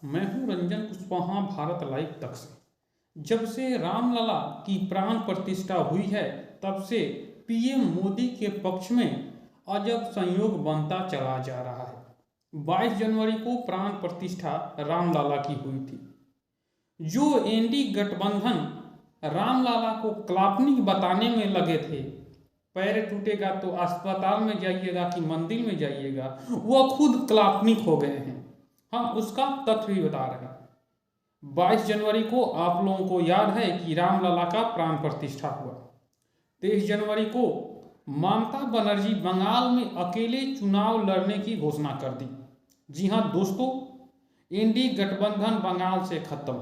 मैं हूं रंजन कुशवाहा, भारत लाइव तक से। जब से रामलला की प्राण प्रतिष्ठा हुई है तब से पीएम मोदी के पक्ष में अजब संयोग बनता चला जा रहा है। 22 जनवरी को प्राण प्रतिष्ठा रामलला की हुई थी। जो एनडी गठबंधन रामलला को काल्पनिक बताने में लगे थे, पैर टूटेगा तो अस्पताल में जाइएगा कि मंदिर में जाइएगा, वह खुद काल्पनिक हो गए हैं। हम उसका तथ्य भी बता रहे हैं। 22 जनवरी को आप लोगों को याद है कि रामलला का प्राण प्रतिष्ठा हुआ। 23 जनवरी को ममता बनर्जी बंगाल में अकेले चुनाव लड़ने की घोषणा कर दी। जी हाँ दोस्तों, एनडीए गठबंधन बंगाल से खत्म।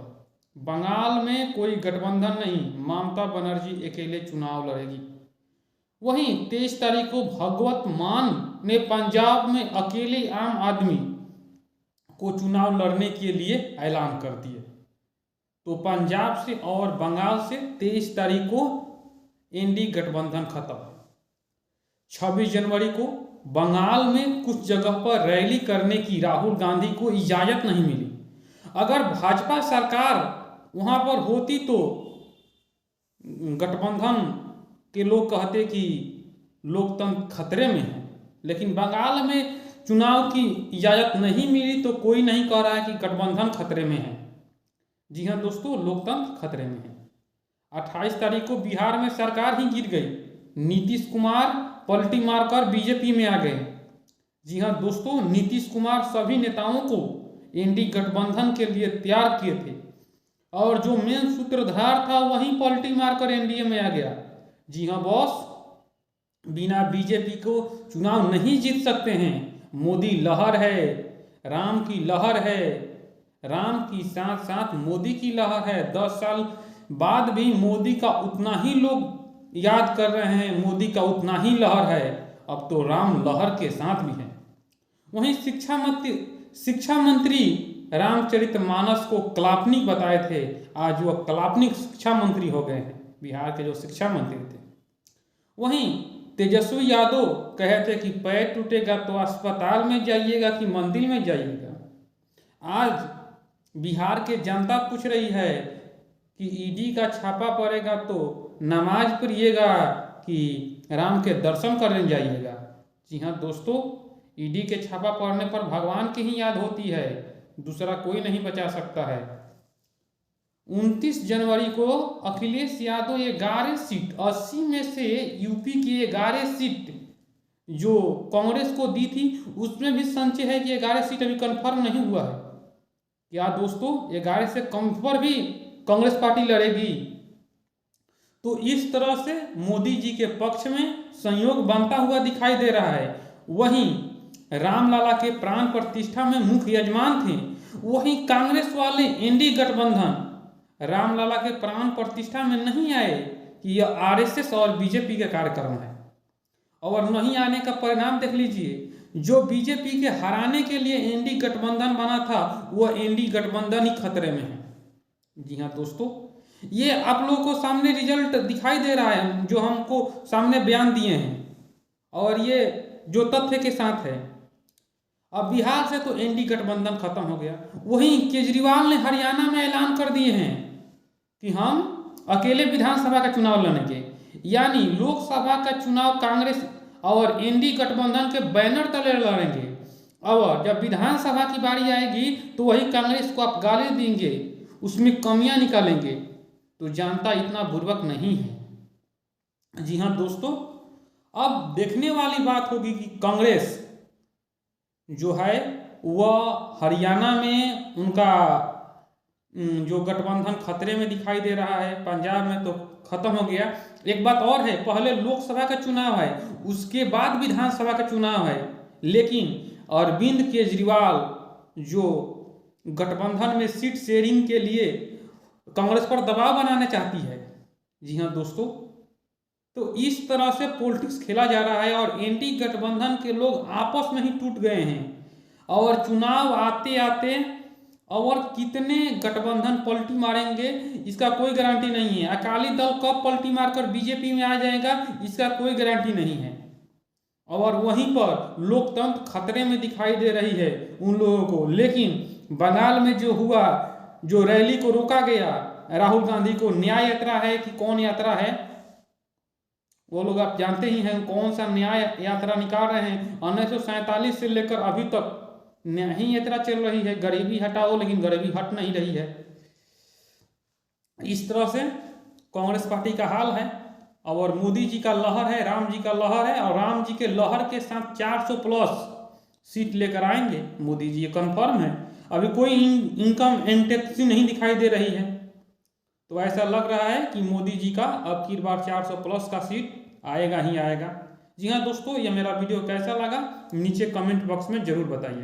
बंगाल में कोई गठबंधन नहीं, ममता बनर्जी अकेले चुनाव लड़ेगी। वहीं 23 तारीख को भगवत मान ने पंजाब में अकेले आम आदमी को चुनाव लड़ने के लिए ऐलान कर दिए। तो पंजाब से और बंगाल से 23 तारीख को एनडीए गठबंधन खत्म। 26 जनवरी को बंगाल में कुछ जगह पर रैली करने की राहुल गांधी को इजाजत नहीं मिली। अगर भाजपा सरकार वहां पर होती तो गठबंधन के लोग कहते कि लोकतंत्र खतरे में है, लेकिन बंगाल में चुनाव की इजाजत नहीं मिली तो कोई नहीं कह रहा है कि गठबंधन खतरे में है। जी हाँ दोस्तों, लोकतंत्र खतरे में है। 28 तारीख को बिहार में सरकार ही गिर गई। नीतीश कुमार पलटी मारकर बीजेपी में आ गए। जी हाँ दोस्तों, नीतीश कुमार सभी नेताओं को एनडीए गठबंधन के लिए तैयार किए थे और जो मेन सूत्रधार था वही पलटी मारकर एनडीए में आ गया। जी हाँ बॉस, बिना बीजेपी को चुनाव नहीं जीत सकते हैं। मोदी लहर है, राम की लहर है, राम की साथ साथ मोदी की लहर है। 10 साल बाद भी मोदी का उतना ही लोग याद कर रहे हैं, मोदी का उतना ही लहर है। अब तो राम लहर के साथ भी है। वहीं शिक्षा मंत्री रामचरितमानस को काल्पनिक बताए थे, आज वह काल्पनिक शिक्षा मंत्री हो गए हैं। बिहार के जो शिक्षा मंत्री थे। वहीं तेजस्वी यादव कहे थे कि पैर टूटेगा तो अस्पताल में जाइएगा कि मंदिर में जाइएगा। आज बिहार के जनता पूछ रही है कि ईडी का छापा पड़ेगा तो नमाज पढ़िएगा कि राम के दर्शन करने जाइएगा। जी हाँ दोस्तों, ईडी के छापा पड़ने पर भगवान की ही याद होती है, दूसरा कोई नहीं बचा सकता है। 29 जनवरी को अखिलेश यादव 11 सीट 80 में से यूपी की 11 सीट जो कांग्रेस को दी थी उसमें भी संशय है कि 11 सीट अभी कंफर्म नहीं हुआ है। क्या दोस्तों, 11 से कम पर भी कांग्रेस पार्टी लड़ेगी? तो इस तरह से मोदी जी के पक्ष में संयोग बनता हुआ दिखाई दे रहा है। वहीं रामलला के प्राण प्रतिष्ठा में मुख्य यजमान थे, वहीं कांग्रेस वाले एनडीए गठबंधन रामलला के प्राण प्रतिष्ठा में नहीं आए कि यह आरएसएस और बीजेपी का कार्यक्रम है। और नहीं आने का परिणाम देख लीजिए, जो बीजेपी के हराने के लिए एनडीए गठबंधन बना था वह एनडीए गठबंधन ही खतरे में है। जी हाँ दोस्तों, ये आप लोगों को सामने रिजल्ट दिखाई दे रहा है जो हमको सामने बयान दिए हैं, और ये जो तथ्य के साथ है। अब बिहार से तो एनडीए गठबंधन खत्म हो गया। वहीं केजरीवाल ने हरियाणा में ऐलान कर दिए हैं कि हम अकेले विधानसभा का चुनाव लड़ेंगे, यानी लोकसभा का चुनाव कांग्रेस और एनडीए गठबंधन के बैनर तले लड़ेंगे। और जब विधानसभा की बारी आएगी तो वही कांग्रेस को आप गाली देंगे, उसमें कमियां निकालेंगे। तो जनता इतना बुर्बक नहीं है। जी हाँ दोस्तों, अब देखने वाली बात होगी कि कांग्रेस जो है वह हरियाणा में उनका जो गठबंधन खतरे में दिखाई दे रहा है। पंजाब में तो खत्म हो गया। एक बात और है, पहले लोकसभा का चुनाव है, उसके बाद विधानसभा का चुनाव है, लेकिन अरविंद केजरीवाल जो गठबंधन में सीट शेयरिंग के लिए कांग्रेस पर दबाव बनाना चाहती है। जी हाँ दोस्तों, तो इस तरह से पॉलिटिक्स खेला जा रहा है और एनडीए गठबंधन के लोग आपस में ही टूट गए हैं। और चुनाव आते आते और कितने गठबंधन पलटी मारेंगे इसका कोई गारंटी नहीं है। अकाली दल कब पलटी मारकर बीजेपी में आ जाएगा इसका कोई गारंटी नहीं है। और वहीं पर लोकतंत्र खतरे में दिखाई दे रही है उन लोगों को। लेकिन बंगाल में जो हुआ, जो रैली को रोका गया राहुल गांधी को, न्याय यात्रा है कि कौन यात्रा है, वो लोग आप जानते ही हैं कौन सा न्याय यात्रा निकाल रहे हैं। 1947 से लेकर अभी तक न्याय यात्रा चल रही है, गरीबी हटाओ, लेकिन गरीबी हट नहीं रही है। इस तरह से कांग्रेस पार्टी का हाल है। और मोदी जी का लहर है, राम जी का लहर है, और राम जी के लहर के साथ 400 प्लस सीट लेकर आएंगे मोदी जी, ये कंफर्म है। अभी कोई इनकम एंटेक्सी नहीं दिखाई दे रही है, तो ऐसा लग रहा है कि मोदी जी का अब की बार 400 प्लस का सीट आएगा ही आएगा। जी हाँ दोस्तों, ये मेरा वीडियो कैसा लगा नीचे कमेंट बॉक्स में जरूर बताइए।